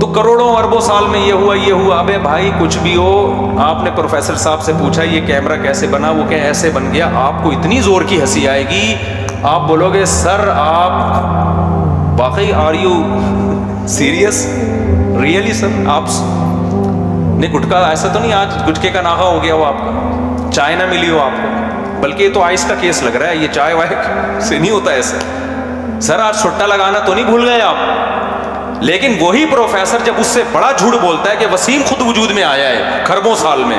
تو کروڑوں اربوں سال میں یہ ہوا. ابے بھائی کچھ بھی ہو, آپ نے پروفیسر صاحب سے پوچھا یہ کیمرہ کیسے بنا, وہ کہ ایسے بن گیا. آپ کو اتنی زور کی ہنسی آئے گی, آپ بولو گے سر آپ واقعی آر یو سیریس ریئلی سر. آپ نے گٹکا ایسا تو نہیں آج گٹکے کا ناغہ ہو گیا ہو آپ کا, چائے نہ ملی ہو آپ کو, بلکہ یہ تو آئس کا کیس لگ رہا ہے, یہ چائے وائے سے نہیں ہوتا ایسے. سر آج چھٹا لگانا تو نہیں بھول گئے آپ. لیکن وہی پروفیسر جب اس سے بڑا جھوٹ بولتا ہے کہ وسیم خود وجود میں آیا ہے کھربوں سال میں,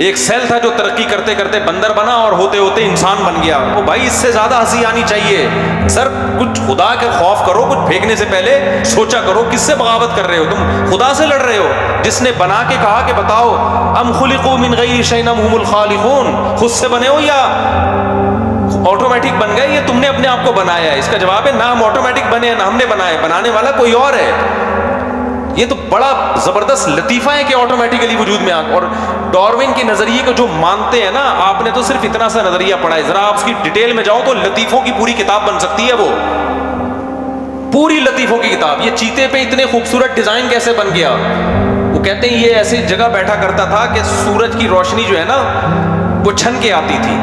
ایک سیل تھا جو ترقی کرتے کرتے بندر بنا اور ہوتے ہوتے انسان بن گیا. وہ بھائی اس سے زیادہ ہنسی آنی چاہیے. سر کچھ خدا کے خوف کرو, کچھ پھینکنے سے پہلے سوچا کرو کس سے بغاوت کر رہے ہو, تم خدا سے لڑ رہے ہو جس نے بنا کے کہا کہ بتاؤ ام خلقوا من غیر شیء ام هم الخالقون, خود سے بنے ہو یا آٹومیٹک بن گئے, یہ تم نے اپنے آپ کو بنایا ہے. اس کا جواب ہے نہ ہم آٹومیٹک بنے ہیں نہ ہم نے بنایا, بنانے والا کوئی اور ہے. یہ تو بڑا زبردست لطیفہ ہے کہ آٹومیٹیکلی وجود میں اور ڈاروین کے نظریے کو جو مانتے ہیں نا, آپ نے تو صرف اتنا سا نظریہ پڑھا ہے, ذرا آپ اس کی ڈیٹیل میں جاؤ تو لطیفوں کی پوری کتاب بن سکتی ہے, وہ پوری لطیفوں کی کتاب. یہ چیتے پہ اتنے خوبصورت ڈیزائن کیسے بن گیا؟ وہ کہتے ہیں یہ ایسی جگہ بیٹھا کرتا تھا کہ سورج کی روشنی جو ہے نا وہ چھن کے آتی تھی.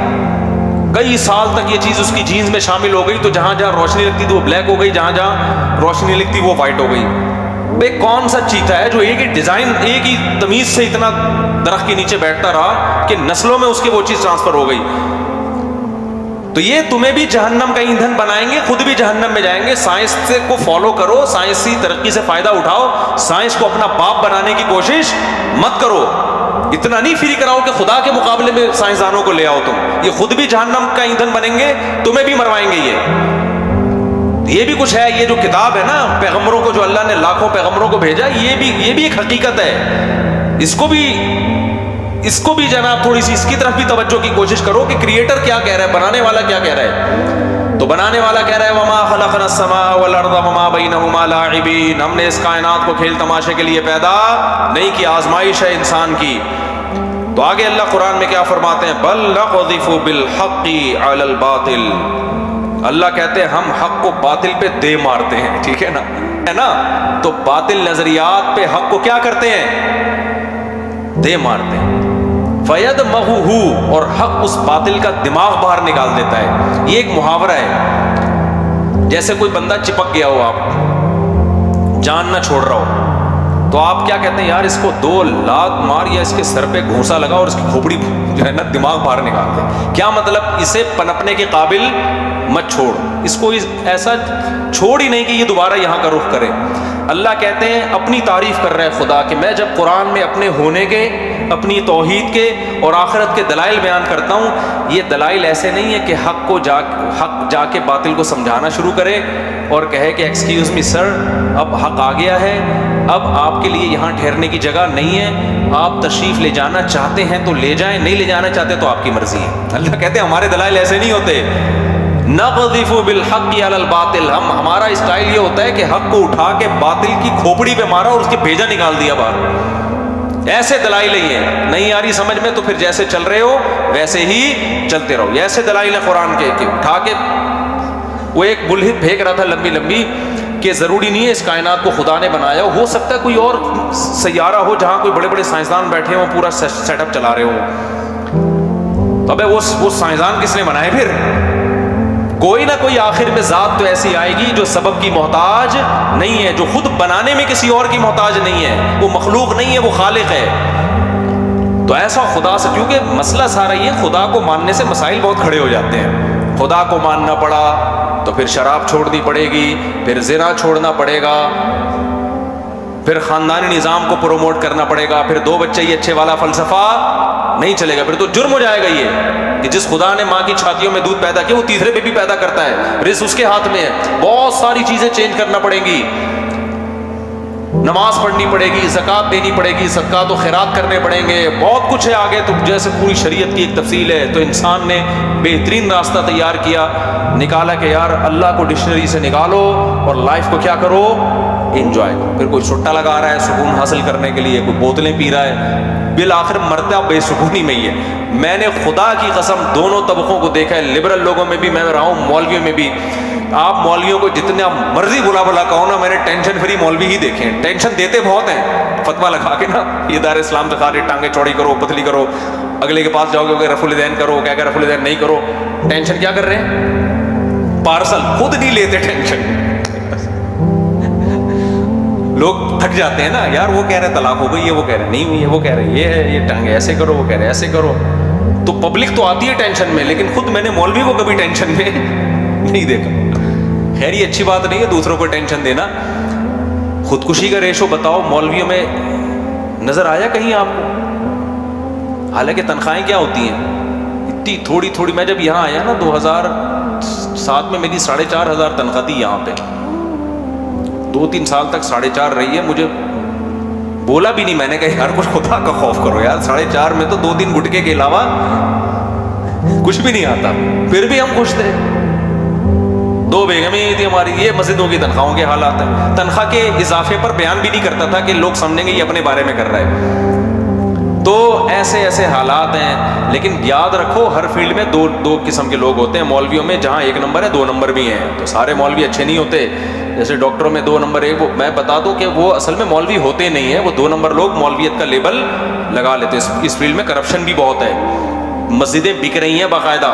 کئی سال تک یہ چیز اس کی جینز میں شامل ہو گئی, تو جہاں جہاں روشنی لگتی تھی وہ بلیک ہو گئی, جہاں جہاں روشنی لگتی وہ وائٹ ہو گئی. بے کون سا چیتا ہے جو ایک ہی ڈیزائن ایک ہی تمیز سے اتنا درخت کے نیچے بیٹھتا رہا کہ نسلوں میں اس کی وہ چیز ٹرانسفر ہو گئی. تو یہ تمہیں بھی جہنم کا ایندھن بنائیں گے, خود بھی جہنم میں جائیں گے. سائنس کو فالو کرو, سائنسی ترقی سے فائدہ اٹھاؤ, سائنس کو اپنا باپ بنانے کی کوشش مت کرو. اتنا نہیں فری کراؤ کہ خدا کے مقابلے میں سائنسدانوں کو لے آؤ تم, یہ خود بھی جہنم کا ایندھن بنیں گے, تمہیں بھی مروائیں گے. یہ بھی کچھ ہے. یہ جو کتاب ہے نا پیغمبروں کو جو اللہ نے لاکھوں پیغمبروں کو بھیجا, یہ بھی ایک حقیقت ہے. اس کو بھی جناب تھوڑی سی اس کی طرف بھی توجہ کی کوشش کرو کہ کریٹر کیا کہہ رہا ہے, بنانے والا کیا کہہ رہا ہے. تو بنانے والا کہہ رہا ہے وما خلقنا السماء والارض وما بینہما لاعبین, ہم نے اس کائنات کو کھیل تماشے کے لیے پیدا نہیں کیا, آزمائش ہے انسان کی. تو آگے اللہ قرآن میں کیا فرماتے ہیں, بل نقذف بالحق علی الباطل. اللہ کہتے ہیں ہم حق کو باطل پہ دے مارتے ہیں, ٹھیک ہے نا. تو باطل نظریات پہ حق کو کیا کرتے ہیں, دے مارتے ہیں. فَيَدْمَغُهُ, اور حق اس باطل کا دماغ باہر نکال دیتا ہے. یہ ایک محاورہ ہے, جیسے کوئی بندہ چپک گیا ہو, آپ جان نہ چھوڑ رہا ہو, تو آپ کیا کہتے ہیں یار اس کو 2 لات مار یا اس کے سر پہ گھونسا لگا اور اس کی کھوپڑی جو ہے نا دماغ باہر نکال دے. کیا مطلب, اسے پنپنے کے قابل مت چھوڑ, اس کو ایسا چھوڑ ہی نہیں کہ یہ دوبارہ یہاں کا رخ کرے. اللہ کہتے ہیں اپنی تعریف کر رہے ہیں خدا کہ میں جب قرآن میں اپنے ہونے کے, اپنی توحید کے اور آخرت کے دلائل بیان کرتا ہوں, یہ دلائل ایسے نہیں ہے کہ حق جا کے باطل کو سمجھانا شروع کرے اور کہے کہ ایکسکیوز می سر اب حق آ گیا ہے, اب آپ کے لیے یہاں ٹھہرنے کی جگہ نہیں ہے, آپ تشریف لے جانا چاہتے ہیں تو لے جائیں, نہیں لے جانا چاہتے تو آپ کی مرضی ہے. اللہ کہتے ہیں ہمارے دلائل ایسے نہیں ہوتے. نقذف بالحق علی الباطل, ہمارا اسٹائل یہ ہوتا ہے کہ حق کو اٹھا کے باطل کی کھوپڑی پہ مارا اور اس کے بھیجا نکال دیا باہر. ایسے دلائل نہیں آ رہی سمجھ میں تو پھر جیسے چل رہے ہو ویسے ہی چلتے رہو. ایسے دلائل ہیں قرآن کے کہ اٹھا کے, وہ ایک ملحد پھینک رہا تھا لمبی کہ ضروری نہیں ہے اس کائنات کو خدا نے بنایا, ہو سکتا ہے کوئی اور سیارہ ہو جہاں کوئی بڑے بڑے سائنسدان بیٹھے ہوں پورا سیٹ اپ چلا رہے ہوں. تو ابے وہ سائنسدان کس نے بنائے, پھر کوئی نہ کوئی آخر میں ذات تو ایسی آئے گی جو سبب کی محتاج نہیں ہے, جو خود بنانے میں کسی اور کی محتاج نہیں ہے, وہ مخلوق نہیں ہے, وہ خالق ہے. تو ایسا خدا سے, کیونکہ مسئلہ سارا یہ خدا کو ماننے سے مسائل بہت کھڑے ہو جاتے ہیں. خدا کو ماننا پڑا تو پھر شراب چھوڑنی پڑے گی, پھر زنا چھوڑنا پڑے گا, پھر خاندانی نظام کو پروموٹ کرنا پڑے گا, پھر 2 بچے ہی اچھے والا فلسفہ نہیں چلے گا, پھر تو جرم ہو جائے گا یہ کہ جس خدا نے ماں کی چھاتیوں میں دودھ پیدا کیا وہ تیسرے پہ بھی پیدا کرتا ہے, رزق اس کے ہاتھ میں ہے. بہت ساری چیزیں چینج کرنا پڑیں گی, نماز پڑھنی پڑے گی, زکوٰۃ دینی پڑے گی, صدقات و خیرات کرنے پڑیں گے, بہت کچھ ہے آگے. تو جیسے پوری شریعت کی ایک تفصیل ہے, تو انسان نے بہترین راستہ تیار کیا, نکالا کہ یار اللہ کو ڈکشنری سے نکالو اور لائف کو کیا کرو, انجوائے کرو. پھر کوئی چھٹا لگا رہا ہے سکون حاصل کرنے کے لیے, کوئی بوتلیں پی رہا ہے, بالآخر مرتا بے سکونی میں ہی ہے. میں نے خدا کی قسم دونوں طبقوں کو دیکھا ہے, لبرل لوگوں میں بھی میں رہا ہوں, مولویوں میں بھی. آپ مولویوں کو جتنا مرضی بلا بلا کہو نا، میں نے ٹینشن فری مولوی ہی دیکھے ہیں، ٹینشن دیتے بہت ہیں، فتوا لگا کے نا یہ دار اسلام دکھا رہے ٹانگیں چوڑی کرو پتلی کرو، اگلے کے پاس جاؤ گے رفع الیدین کرو، کیا کہ رفع الیدین نہیں کرو، ٹینشن کیا کر رہے ہیں؟ پارسل خود نہیں لیتے ٹینشن. لوگ تھک جاتے ہیں نا، یار وہ کہہ رہے طلاق ہو گئی ہے، وہ کہہ رہے نہیں ہوئی ہے، وہ کہہ رہے یہ ہے، یہ ٹانگیں ایسے کرو، وہ کہہ رہے ایسے کرو. تو پبلک تو آتی ہے ٹینشن میں، لیکن خود میں نے مولوی کو کبھی ٹینشن میں نہیں دیکھا. خیر یہ اچھی بات نہیں ہے دوسروں کو ٹینشن دینا. خودکشی کا ریشو بتاؤ مولویوں میں نظر آیا کہیں آپ کو؟ حالانکہ تنخواہیں کیا ہوتی ہیں اتنی تھوڑی تھوڑی. میں جب یہاں آیا نا 2007 میں میری 4,500 تنخواہ تھی یہاں پہ. 2-3 سال تک 4.5 رہی ہے. مجھے بولا بھی نہیں، میں نے کہا یار کچھ خدا کا خوف کرو یار، 4.5 میں تو 2-3 گٹکے کے علاوہ کچھ بھی نہیں آتا. پھر بھی ہم خوش تھے. 2 بیگمیں تھی ہماری. یہ مسجدوں کی تنخواہوں کے حالات ہیں. تنخواہ کے اضافے پر بیان بھی نہیں کرتا تھا کہ لوگ سمجھیں گے یہ اپنے بارے میں کر رہا ہے. تو ایسے حالات ہیں. لیکن یاد رکھو ہر فیلڈ میں دو قسم کے لوگ ہوتے ہیں. مولویوں میں جہاں 1 نمبر ہے 2 نمبر بھی ہیں. تو سارے مولوی اچھے نہیں ہوتے. جیسے ڈاکٹروں میں 2 نمبر ہے، وہ میں بتا دوں کہ وہ اصل میں مولوی ہوتے نہیں ہیں، وہ 2 نمبر لوگ مولویت کا لیبل لگا لیتے ہیں. اس فیلڈ میں کرپشن بھی بہت ہے. مسجدیں بک رہی ہیں باقاعدہ.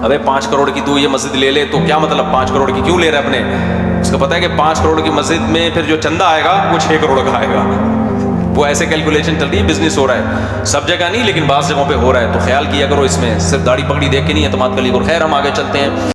ابے 5 کروڑ کی تو یہ مسجد لے لے، تو کیا مطلب 5 کروڑ کی کیوں لے رہا ہے اپنے؟ اس کو پتہ ہے کہ 5 کروڑ کی مسجد میں پھر جو چندہ آئے گا وہ 6 کروڑ کا آئے گا. وہ ایسے کیلکولیشن چل رہی ہے. بزنس ہو رہا ہے سب جگہ نہیں، لیکن بعض جگہوں پہ ہو رہا ہے. تو خیال کیا کرو اس میں، صرف داڑھی پگڑی دیکھ کے نہیں اعتماد کر لیا کرو. خیر ہم آگے چلتے ہیں.